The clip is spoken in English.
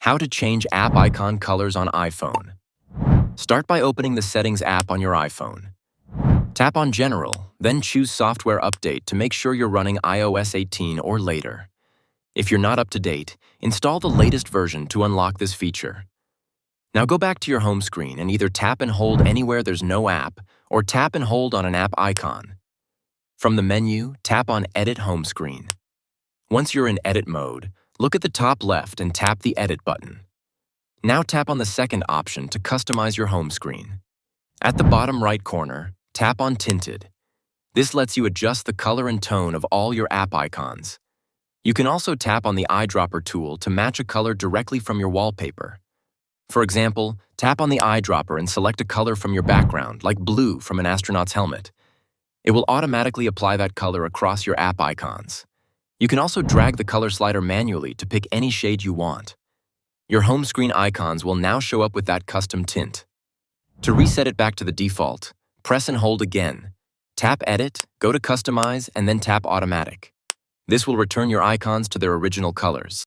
How to change app icon colors on iPhone. Start by opening the Settings app on your iPhone. Tap on General, then choose Software Update to make sure you're running iOS 18 or later. If you're not up to date, install the latest version to unlock this feature. Now go back to your home screen and either tap and hold anywhere there's no app or tap and hold on an app icon. From the menu, tap on Edit Home Screen. Once you're in edit mode, look at the top left and tap the Edit button. Now tap on the second option to customize your home screen. At the bottom right corner, tap on Tinted. This lets you adjust the color and tone of all your app icons. You can also tap on the eyedropper tool to match a color directly from your wallpaper. For example, tap on the eyedropper and select a color from your background, like blue from an astronaut's helmet. It will automatically apply that color across your app icons. You can also drag the color slider manually to pick any shade you want. Your home screen icons will now show up with that custom tint. To reset it back to the default, press and hold again. Tap Edit, go to Customize, and then tap Automatic. This will return your icons to their original colors.